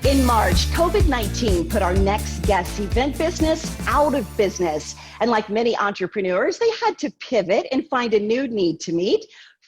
In March, COVID-19 put our next guest's event business out of business. And like many entrepreneurs, they had to pivot and find a new need to meet: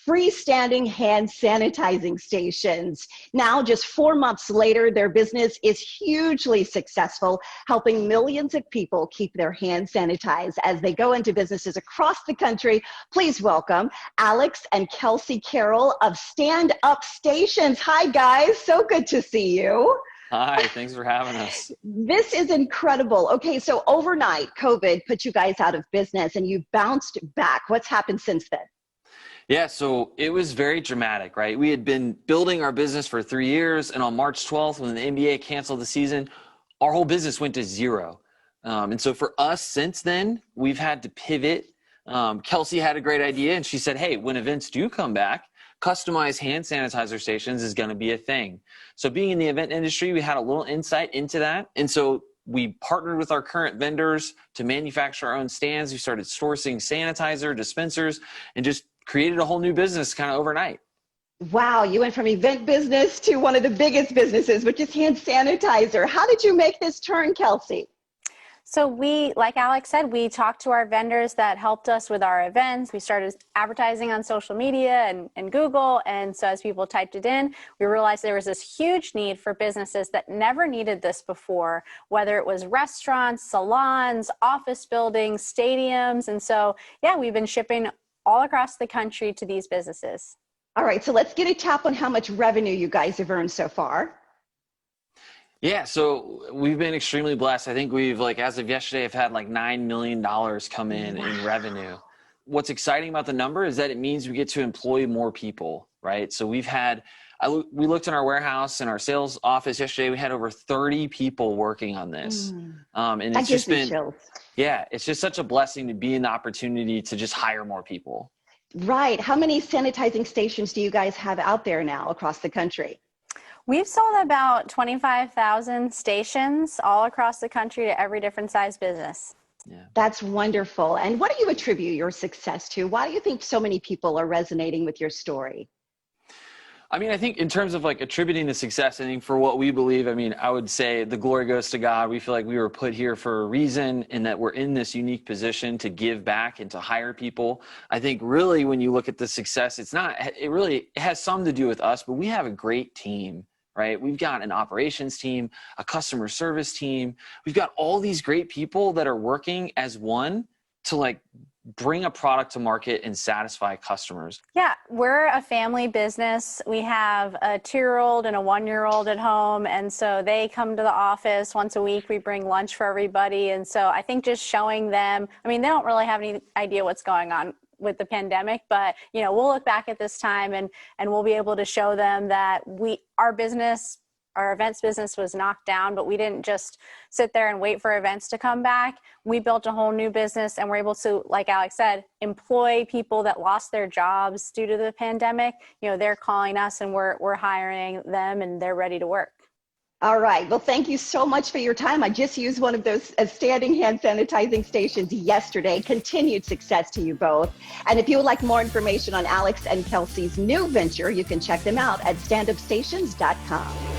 freestanding hand sanitizing stations. Now, just 4 months later, their business is hugely successful, helping millions of people keep their hands sanitized as they go into businesses across the country. Please welcome Alex and Kelsey Carroll of Stand Up Stations. Hi, guys. So good to see you. Hi, thanks for having us. This is incredible. Okay, so overnight, COVID put you guys out of business and you bounced back. What's happened since then? Yeah, so it was very dramatic, right? We had been building our business for 3 years, and on March 12th, when the NBA canceled the season, our whole business went to zero. And so for us, since then, we've had to pivot. Kelsey had a great idea, and she said, hey, when events do come back, customized hand sanitizer stations is going to be a thing. So being in the event industry, we had a little insight into that. And so we partnered with our current vendors to manufacture our own stands. We started sourcing sanitizer, dispensers, and just created a whole new business kind of overnight. Wow, you went from event business to one of the biggest businesses, which is hand sanitizer. How did you make this turn, Kelsey? So we, like Alex said, we talked to our vendors that helped us with our events. We started advertising on social media and Google. And so as people typed it in, we realized there was this huge need for businesses that never needed this before, whether it was restaurants, salons, office buildings, stadiums. And so, yeah, we've been shipping all across the country to these businesses. All right, so let's get a tap on how much revenue you guys have earned so far. Yeah, so we've been extremely blessed. I think we've, as of yesterday, have had $9 million come in revenue. What's exciting about the number is that it means we get to employ more people, right? So we looked in our warehouse and our sales office yesterday. We had over 30 people working on this. And it's just been, chills. Yeah, it's just such a blessing to be in the opportunity to just hire more people. Right. How many sanitizing stations do you guys have out there now across the country? We've sold about 25,000 stations all across the country to every different size business. Yeah. That's wonderful. And what do you attribute your success to? Why do you think so many people are resonating with your story? I think in terms of attributing the success, I think for what we believe, I would say the glory goes to God. We feel like we were put here for a reason and that we're in this unique position to give back and to hire people. I think really when you look at the success, it has some to do with us, but we have a great team, right? We've got an operations team, a customer service team. We've got all these great people that are working as one to bring a product to market and satisfy customers. Yeah, we're a family business. We have a 2-year-old and a 1-year-old at home. And so they come to the office once a week. We bring lunch for everybody. And so I think just showing them, they don't really have any idea what's going on with the pandemic, but we'll look back at this time and we'll be able to show them that our events business was knocked down, but we didn't just sit there and wait for events to come back. We built a whole new business and we're able to, like Alex said, employ people that lost their jobs due to the pandemic. They're calling us and we're hiring them and they're ready to work. All right. Well, thank you so much for your time. I just used one of those standing hand sanitizing stations yesterday. Continued success to you both. And if you would like more information on Alex and Kelsey's new venture, you can check them out at standupstations.com.